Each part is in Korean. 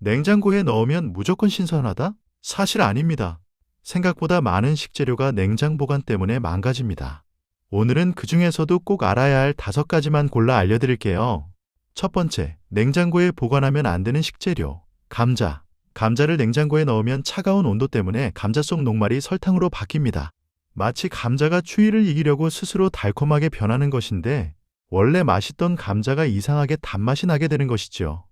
냉장고에 넣으면 무조건 신선하다? 사실 아닙니다. 생각보다 많은 식재료가 냉장 보관 때문에 망가집니다. 오늘은 그 중에서도 꼭 알아야 할 5가지만 골라 알려드릴게요. 첫 번째, 냉장고에 보관하면 안 되는 식재료. 감자. 감자를 냉장고에 넣으면 차가운 온도 때문에 감자 속 녹말이 설탕으로 바뀝니다. 마치 감자가 추위를 이기려고 스스로 달콤하게 변하는 것인데 원래 맛있던 감자가 이상하게 단맛이 나게 되는 것이죠.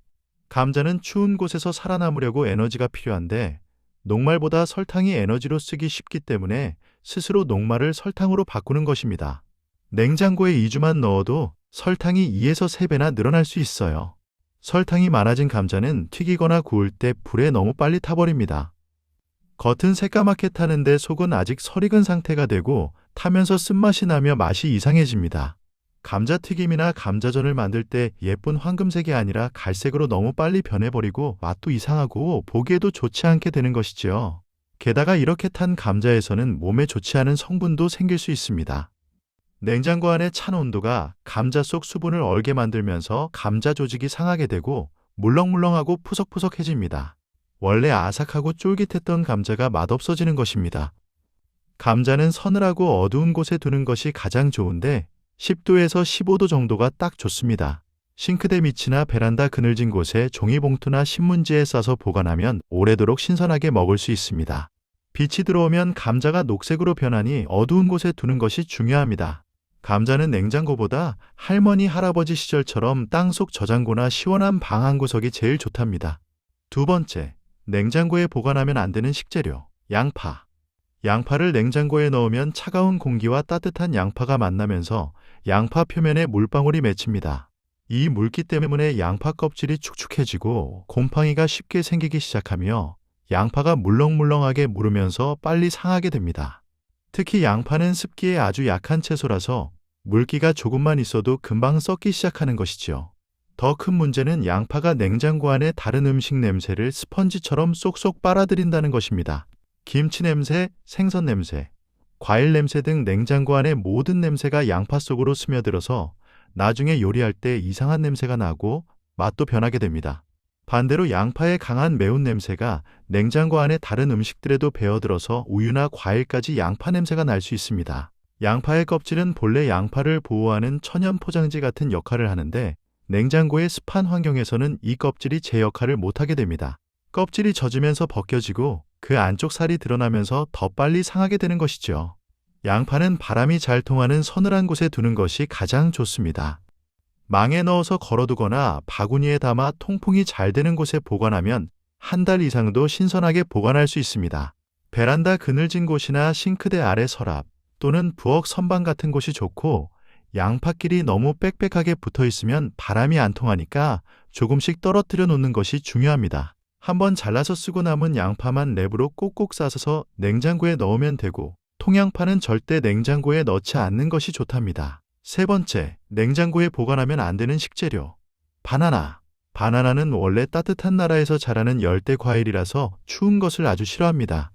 감자는 추운 곳에서 살아남으려고 에너지가 필요한데 녹말보다 설탕이 에너지로 쓰기 쉽기 때문에 스스로 녹말을 설탕으로 바꾸는 것입니다. 냉장고에 2주만 넣어도 설탕이 2에서 3배나 늘어날 수 있어요. 설탕이 많아진 감자는 튀기거나 구울 때 불에 너무 빨리 타버립니다. 겉은 새까맣게 타는데 속은 아직 설익은 상태가 되고 타면서 쓴맛이 나며 맛이 이상해집니다. 감자튀김이나 감자전을 만들 때 예쁜 황금색이 아니라 갈색으로 너무 빨리 변해버리고 맛도 이상하고 보기에도 좋지 않게 되는 것이지요. 게다가 이렇게 탄 감자에서는 몸에 좋지 않은 성분도 생길 수 있습니다. 냉장고 안의 찬 온도가 감자 속 수분을 얼게 만들면서 감자 조직이 상하게 되고 물렁물렁하고 푸석푸석해집니다. 원래 아삭하고 쫄깃했던 감자가 맛없어지는 것입니다. 감자는 서늘하고 어두운 곳에 두는 것이 가장 좋은데 10도에서 15도 정도가 딱 좋습니다. 싱크대 밑이나 베란다 그늘진 곳에 종이봉투나 신문지에 싸서 보관하면 오래도록 신선하게 먹을 수 있습니다. 빛이 들어오면 감자가 녹색으로 변하니 어두운 곳에 두는 것이 중요합니다. 감자는 냉장고보다 할머니, 할아버지 시절처럼 땅속 저장고나 시원한 방 한 구석이 제일 좋답니다. 두 번째, 냉장고에 보관하면 안 되는 식재료. 양파. 양파를 냉장고에 넣으면 차가운 공기와 따뜻한 양파가 만나면서 양파 표면에 물방울이 맺힙니다. 이 물기 때문에 양파 껍질이 축축해지고 곰팡이가 쉽게 생기기 시작하며 양파가 물렁물렁하게 무르면서 빨리 상하게 됩니다. 특히 양파는 습기에 아주 약한 채소라서 물기가 조금만 있어도 금방 썩기 시작하는 것이죠. 더 큰 문제는 양파가 냉장고 안에 다른 음식 냄새를 스펀지처럼 쏙쏙 빨아들인다는 것입니다. 김치 냄새, 생선 냄새, 과일 냄새 등 냉장고 안의 모든 냄새가 양파 속으로 스며들어서 나중에 요리할 때 이상한 냄새가 나고 맛도 변하게 됩니다. 반대로 양파의 강한 매운 냄새가 냉장고 안의 다른 음식들에도 배어들어서 우유나 과일까지 양파 냄새가 날 수 있습니다. 양파의 껍질은 본래 양파를 보호하는 천연 포장지 같은 역할을 하는데 냉장고의 습한 환경에서는 이 껍질이 제 역할을 못하게 됩니다. 껍질이 젖으면서 벗겨지고 그 안쪽 살이 드러나면서 더 빨리 상하게 되는 것이죠. 양파는 바람이 잘 통하는 서늘한 곳에 두는 것이 가장 좋습니다. 망에 넣어서 걸어두거나 바구니에 담아 통풍이 잘 되는 곳에 보관하면 한 달 이상도 신선하게 보관할 수 있습니다. 베란다 그늘진 곳이나 싱크대 아래 서랍 또는 부엌 선반 같은 곳이 좋고 양파끼리 너무 빽빽하게 붙어 있으면 바람이 안 통하니까 조금씩 떨어뜨려 놓는 것이 중요합니다. 한번 잘라서 쓰고 남은 양파만 랩으로 꼭꼭 싸서 냉장고에 넣으면 되고 통양파는 절대 냉장고에 넣지 않는 것이 좋답니다. 세 번째, 냉장고에 보관하면 안 되는 식재료. 바나나. 바나나는 원래 따뜻한 나라에서 자라는 열대 과일이라서 추운 것을 아주 싫어합니다.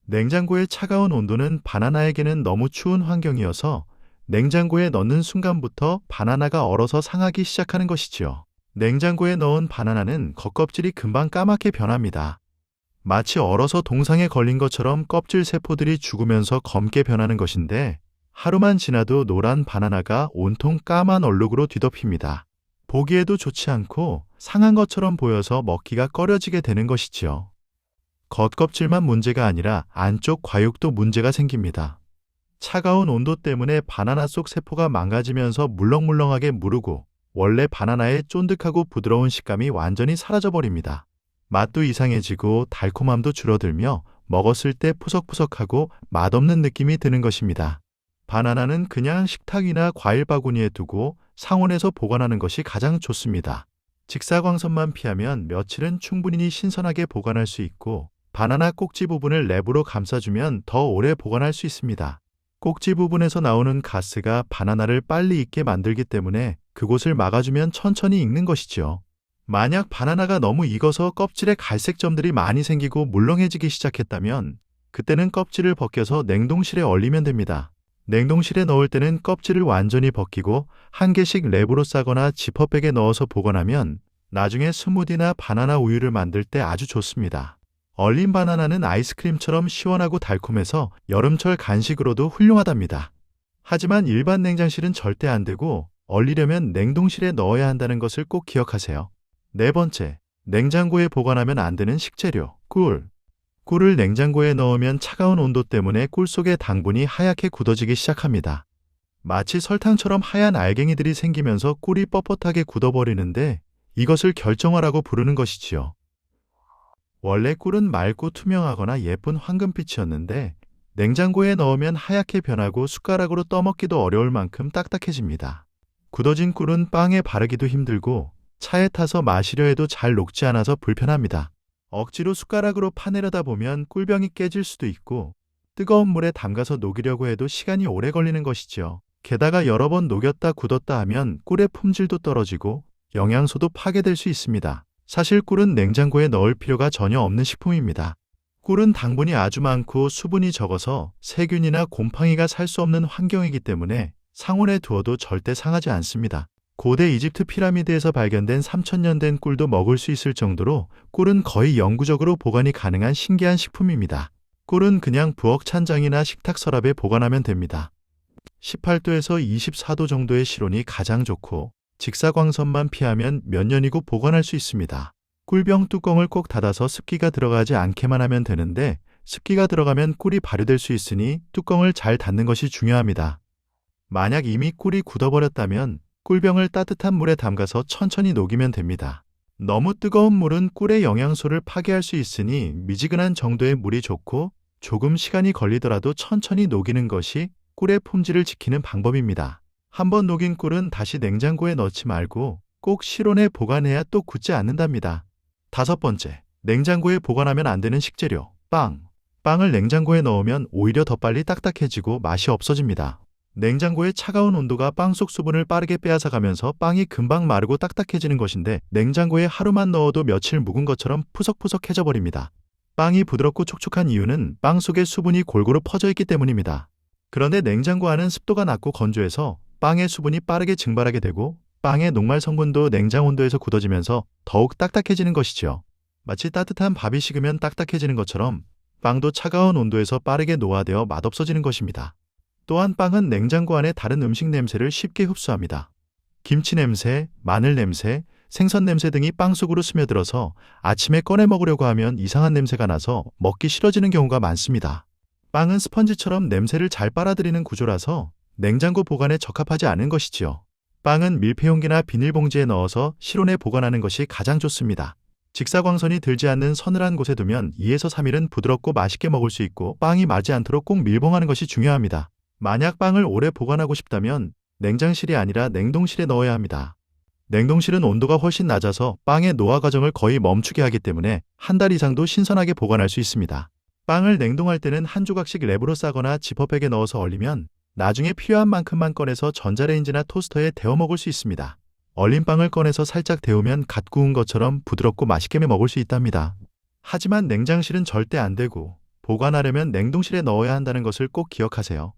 냉장고의 차가운 온도는 바나나에게는 너무 추운 환경이어서 냉장고에 넣는 순간부터 바나나가 얼어서 상하기 시작하는 것이지요. 냉장고에 넣은 바나나는 겉껍질이 금방 까맣게 변합니다. 마치 얼어서 동상에 걸린 것처럼 껍질 세포들이 죽으면서 검게 변하는 것인데 하루만 지나도 노란 바나나가 온통 까만 얼룩으로 뒤덮입니다. 보기에도 좋지 않고 상한 것처럼 보여서 먹기가 꺼려지게 되는 것이지요. 겉껍질만 문제가 아니라 안쪽 과육도 문제가 생깁니다. 차가운 온도 때문에 바나나 속 세포가 망가지면서 물렁물렁하게 무르고 원래 바나나의 쫀득하고 부드러운 식감이 완전히 사라져버립니다. 맛도 이상해지고 달콤함도 줄어들며 먹었을 때 푸석푸석하고 맛없는 느낌이 드는 것입니다. 바나나는 그냥 식탁이나 과일 바구니에 두고 상온에서 보관하는 것이 가장 좋습니다. 직사광선만 피하면 며칠은 충분히 신선하게 보관할 수 있고 바나나 꼭지 부분을 랩으로 감싸주면 더 오래 보관할 수 있습니다. 꼭지 부분에서 나오는 가스가 바나나를 빨리 익게 만들기 때문에 그곳을 막아주면 천천히 익는 것이죠. 만약 바나나가 너무 익어서 껍질에 갈색 점들이 많이 생기고 물렁해지기 시작했다면 그때는 껍질을 벗겨서 냉동실에 얼리면 됩니다. 냉동실에 넣을 때는 껍질을 완전히 벗기고 한 개씩 랩으로 싸거나 지퍼백에 넣어서 보관하면 나중에 스무디나 바나나 우유를 만들 때 아주 좋습니다. 얼린 바나나는 아이스크림처럼 시원하고 달콤해서 여름철 간식으로도 훌륭하답니다. 하지만 일반 냉장실은 절대 안 되고 얼리려면 냉동실에 넣어야 한다는 것을 꼭 기억하세요. 네 번째, 냉장고에 보관하면 안 되는 식재료, 꿀. 꿀을 냉장고에 넣으면 차가운 온도 때문에 꿀 속의 당분이 하얗게 굳어지기 시작합니다. 마치 설탕처럼 하얀 알갱이들이 생기면서 꿀이 뻣뻣하게 굳어버리는데 이것을 결정화라고 부르는 것이지요. 원래 꿀은 맑고 투명하거나 예쁜 황금빛이었는데 냉장고에 넣으면 하얗게 변하고 숟가락으로 떠먹기도 어려울 만큼 딱딱해집니다. 굳어진 꿀은 빵에 바르기도 힘들고 차에 타서 마시려 해도 잘 녹지 않아서 불편합니다. 억지로 숟가락으로 파내려다 보면 꿀병이 깨질 수도 있고 뜨거운 물에 담가서 녹이려고 해도 시간이 오래 걸리는 것이지요. 게다가 여러 번 녹였다 굳었다 하면 꿀의 품질도 떨어지고 영양소도 파괴될 수 있습니다. 사실 꿀은 냉장고에 넣을 필요가 전혀 없는 식품입니다. 꿀은 당분이 아주 많고 수분이 적어서 세균이나 곰팡이가 살 수 없는 환경이기 때문에 상온에 두어도 절대 상하지 않습니다. 고대 이집트 피라미드에서 발견된 3000년 된 꿀도 먹을 수 있을 정도로 꿀은 거의 영구적으로 보관이 가능한 신기한 식품입니다. 꿀은 그냥 부엌 찬장이나 식탁 서랍에 보관하면 됩니다. 18도에서 24도 정도의 실온이 가장 좋고 직사광선만 피하면 몇 년이고 보관할 수 있습니다. 꿀병 뚜껑을 꼭 닫아서 습기가 들어가지 않게만 하면 되는데 습기가 들어가면 꿀이 발효될 수 있으니 뚜껑을 잘 닫는 것이 중요합니다. 만약 이미 꿀이 굳어버렸다면 꿀병을 따뜻한 물에 담가서 천천히 녹이면 됩니다. 너무 뜨거운 물은 꿀의 영양소를 파괴할 수 있으니 미지근한 정도의 물이 좋고 조금 시간이 걸리더라도 천천히 녹이는 것이 꿀의 품질을 지키는 방법입니다. 한번 녹인 꿀은 다시 냉장고에 넣지 말고 꼭 실온에 보관해야 또 굳지 않는답니다. 다섯 번째, 냉장고에 보관하면 안 되는 식재료, 빵. 빵을 냉장고에 넣으면 오히려 더 빨리 딱딱해지고 맛이 없어집니다. 냉장고의 차가운 온도가 빵 속 수분을 빠르게 빼앗아가면서 빵이 금방 마르고 딱딱해지는 것인데 냉장고에 하루만 넣어도 며칠 묵은 것처럼 푸석푸석해져 버립니다. 빵이 부드럽고 촉촉한 이유는 빵 속에 수분이 골고루 퍼져 있기 때문입니다. 그런데 냉장고 안은 습도가 낮고 건조해서 빵의 수분이 빠르게 증발하게 되고 빵의 녹말 성분도 냉장 온도에서 굳어지면서 더욱 딱딱해지는 것이죠. 마치 따뜻한 밥이 식으면 딱딱해지는 것처럼 빵도 차가운 온도에서 빠르게 노화되어 맛없어지는 것입니다. 또한 빵은 냉장고 안의 다른 음식 냄새를 쉽게 흡수합니다. 김치 냄새, 마늘 냄새, 생선 냄새 등이 빵 속으로 스며들어서 아침에 꺼내 먹으려고 하면 이상한 냄새가 나서 먹기 싫어지는 경우가 많습니다. 빵은 스펀지처럼 냄새를 잘 빨아들이는 구조라서 냉장고 보관에 적합하지 않은 것이지요. 빵은 밀폐용기나 비닐봉지에 넣어서 실온에 보관하는 것이 가장 좋습니다. 직사광선이 들지 않는 서늘한 곳에 두면 2에서 3일은 부드럽고 맛있게 먹을 수 있고 빵이 마르지 않도록 꼭 밀봉하는 것이 중요합니다. 만약 빵을 오래 보관하고 싶다면 냉장실이 아니라 냉동실에 넣어야 합니다. 냉동실은 온도가 훨씬 낮아서 빵의 노화 과정을 거의 멈추게 하기 때문에 한 달 이상도 신선하게 보관할 수 있습니다. 빵을 냉동할 때는 한 조각씩 랩으로 싸거나 지퍼백에 넣어서 얼리면 나중에 필요한 만큼만 꺼내서 전자레인지나 토스터에 데워 먹을 수 있습니다. 얼린 빵을 꺼내서 살짝 데우면 갓 구운 것처럼 부드럽고 맛있게 먹을 수 있답니다. 하지만 냉장실은 절대 안 되고 보관하려면 냉동실에 넣어야 한다는 것을 꼭 기억하세요.